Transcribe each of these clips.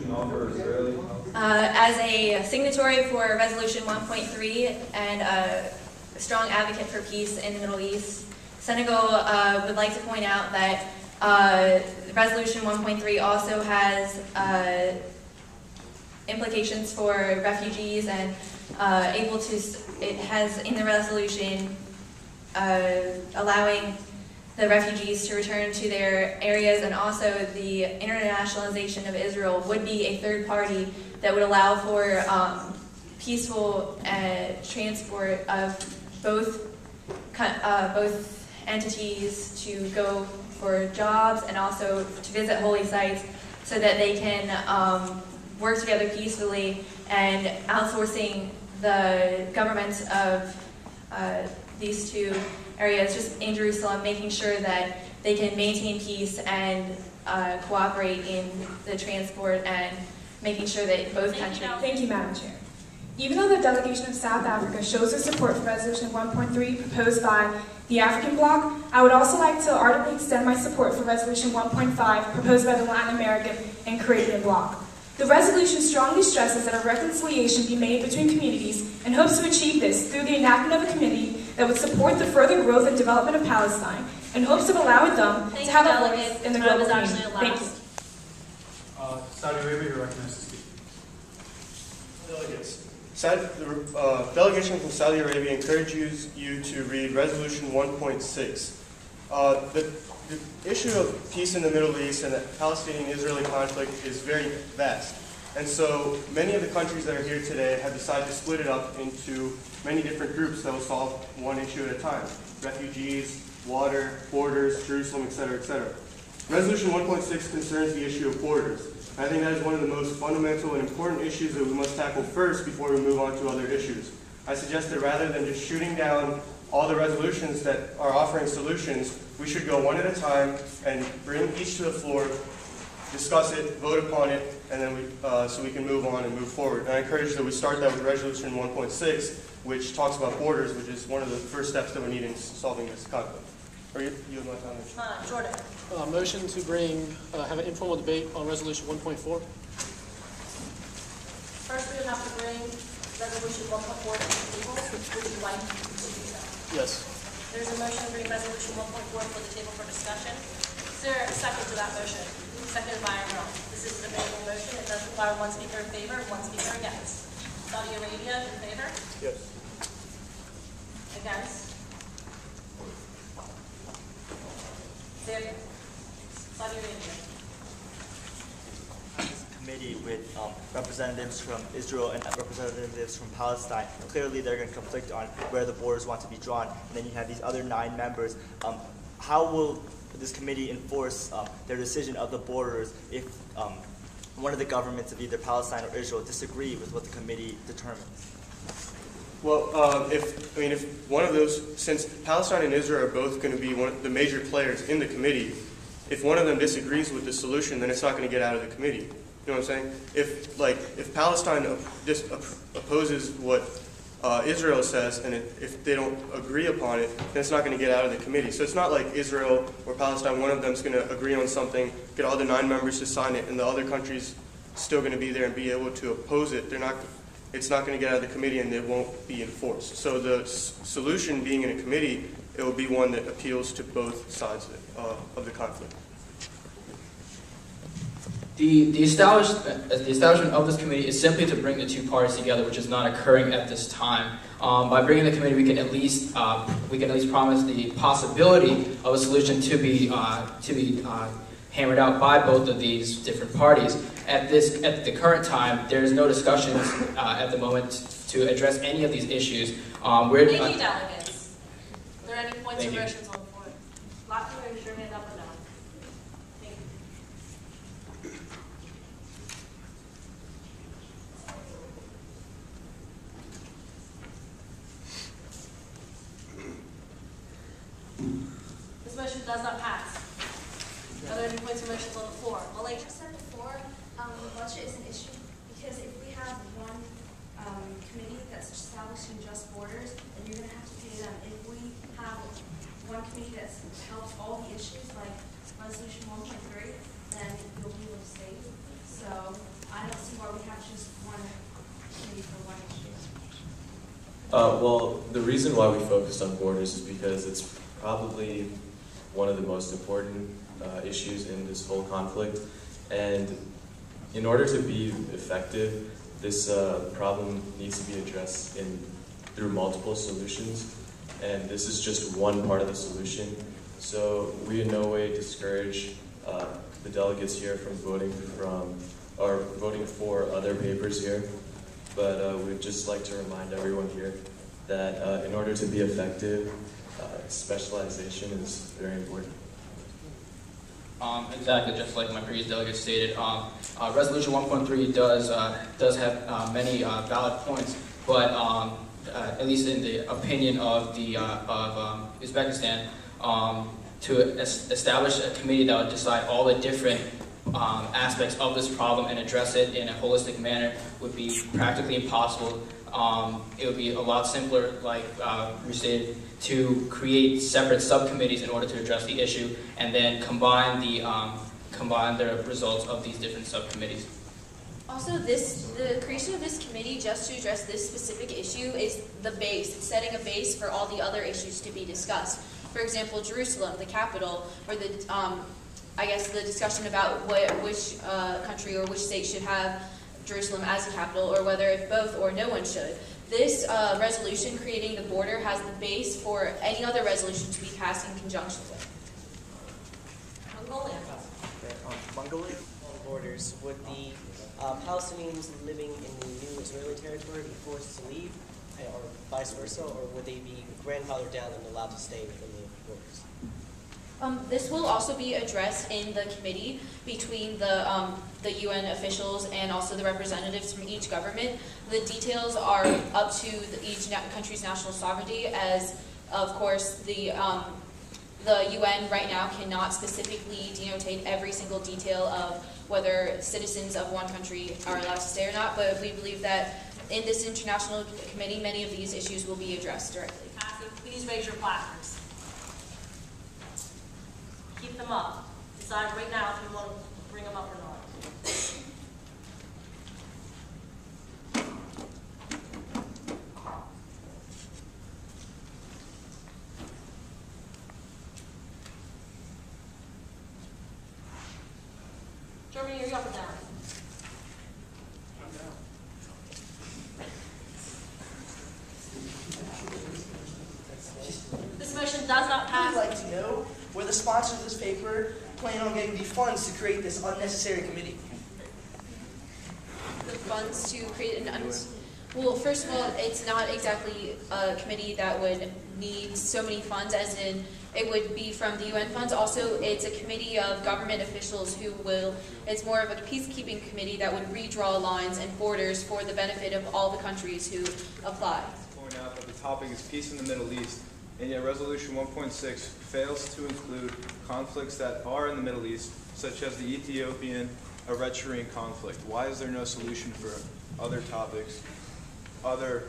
resolution offer Israeli? As a signatory for Resolution 1.3 and a strong advocate for peace in the Middle East, Senegal would like to point out that Resolution 1.3 also has implications for refugees and it has in the resolution allowing the refugees to return to their areas, and also the internationalization of Israel would be a third party that would allow for peaceful transport of both entities to go for jobs and also to visit holy sites, so that they can work together peacefully, and outsourcing the governments of these two areas, just in Jerusalem, making sure that they can maintain peace and cooperate in the transport, and making sure that both countries... Thank you, Madam Chair. Even though the delegation of South Africa shows their support for Resolution 1.3 proposed by the African Bloc, I would also like to ardently extend my support for Resolution 1.5 proposed by the Latin American and Caribbean Bloc. The resolution strongly stresses that a reconciliation be made between communities and hopes to achieve this through the enactment of a committee that would support the further growth and development of Palestine in hopes of allowing them to have a voice in the global community. Thank you. Saudi Arabia, you're recognized to speak. Delegates. The delegation from Saudi Arabia encourages you to read Resolution 1.6. The issue of peace in the Middle East and the Palestinian-Israeli conflict is very vast. And so many of the countries that are here today have decided to split it up into many different groups that will solve one issue at a time. Refugees, water, borders, Jerusalem, etc., etc. Resolution 1.6 concerns the issue of borders. I think that is one of the most fundamental and important issues that we must tackle first before we move on to other issues. I suggest that rather than just shooting down all the resolutions that are offering solutions, we should go one at a time and bring each to the floor, discuss it, vote upon it, and then so we can move on and move forward. And I encourage that we start that with Resolution 1.6, which talks about borders, which is one of the first steps that we need in solving this conflict. Are you have my time? Jordan. Motion to have an informal debate on Resolution 1.4. First, we would have to bring Resolution 1.4 to the table. Would you like to do so? Yes. There's a motion to bring Resolution 1.4 for the table for discussion. Is there a second to that motion? Seconded by Earl. This is a debatable motion. It does require one speaker in favor, one speaker against. Saudi Arabia in favor? Yes. Against? Saudi Arabia. Committee with representatives from Israel and representatives from Palestine. Clearly, they're going to conflict on where the borders want to be drawn. And then you have these other 9 members. How will this committee enforce their decision of the borders if one of the governments of either Palestine or Israel disagree with what the committee determines? Well, if one of those, since Palestine and Israel are both going to be one of the major players in the committee, if one of them disagrees with the solution, then it's not going to get out of the committee. You know what I'm saying? If Palestine opposes what Israel says, and if they don't agree upon it, then it's not going to get out of the committee. So it's not like Israel or Palestine, one of them is going to agree on something, get all the 9 members to sign it, and the other countries still going to be there and be able to oppose it. It's not going to get out of the committee, and it won't be enforced. So the solution being in a committee, it will be one that appeals to both sides of the conflict. The establishment of this committee is simply to bring the two parties together, which is not occurring at this time. By bringing the committee, we can at least promise the possibility of a solution to be hammered out by both of these different parties. At the current time, there is no discussions at the moment to address any of these issues. Thank you, delegates. Are there any points or motions on the floor? Lock your raise your hand up or down. Thank you. This motion does not pass. Are there any points or motions on the floor? Well, like I said before, the budget is an issue because if we have one committee that's establishing just borders, then you're going to have to pay them. If we have one committee that helps all the issues, like Resolution 1.3, then you'll be able to save. So I Well, the reason why we focused on borders is because it's probably one of the most important issues in this whole conflict. And in order to be effective, this problem needs to be addressed through multiple solutions. And this is just one part of the solution. So we in no way discourage the delegates here from voting for other papers here. But we'd just like to remind everyone here that in order to be effective, specialization is very important. Exactly, just like my previous delegate stated, Resolution 1.3 does have many valid points, but at least in the opinion of Uzbekistan, to establish a committee that would decide all the different aspects of this problem and address it in a holistic manner would be practically impossible. It would be a lot simpler, like restated, to create separate subcommittees in order to address the issue, and then combine the results of these different subcommittees. Also, the creation of this committee just to address this specific issue is the base. It's setting a base for all the other issues to be discussed. For example, Jerusalem, the capital, or the the discussion about which country or which state should have Jerusalem as a capital, or whether if both or no one should. This resolution creating the border has the base for any other resolution to be passed in conjunction with. Mongolia. Mongolia? Borders, would the Palestinians living in the new Israeli territory be forced to leave, or vice versa, or would they be grandfathered down and allowed to stay within the borders? This will also be addressed in the committee between the UN officials and also the representatives from each government. The details are up to each country's national sovereignty, as of course the UN right now cannot specifically denotate every single detail of whether citizens of one country are allowed to stay or not, but we believe that in this international committee, many of these issues will be addressed directly. Please raise your placards. Keep them up. Decide right now if you want to bring them up or not. Germany, are you up or down? I'm down. This motion does not pass. I'd like to know where the sponsors of this paper plan on getting the funds to create this unnecessary committee. The funds to create an well, first of all, it's not exactly a committee that would need so many funds, as in it would be from the UN funds. Also, it's a committee of government officials who will, it's more of a peacekeeping committee that would redraw lines and borders for the benefit of all the countries who apply. Point out that the topic is peace in the Middle East, and yet Resolution 1.6 fails to include conflicts that are in the Middle East, such as the Ethiopian Eritrean conflict. Why is there no solution for other topics, other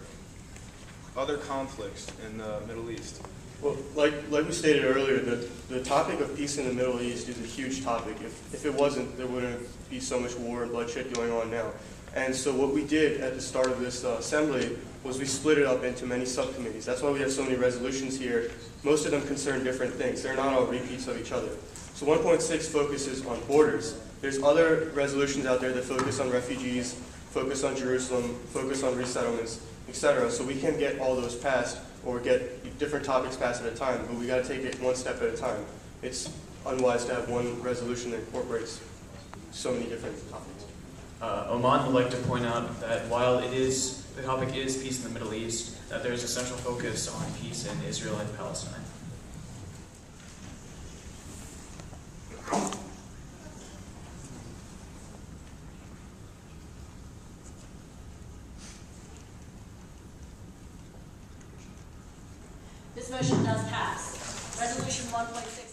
conflicts in the Middle East? Well, like we stated earlier, the topic of peace in the Middle East is a huge topic. If it wasn't, there wouldn't be so much war and bloodshed going on now. And so what we did at the start of this assembly was we split it up into many subcommittees. That's why we have so many resolutions here. Most of them concern different things. They're not all repeats of each other. So 1.6 focuses on borders. There's other resolutions out there that focus on refugees, focus on Jerusalem, focus on resettlements, etc. So we can get all those passed or get different topics passed at a time, but we got to take it one step at a time. It's unwise to have one resolution that incorporates so many different topics. Oman would like to point out that while the topic is peace in the Middle East, that there is a central focus on peace in Israel and Palestine. This motion does pass. Resolution 1.6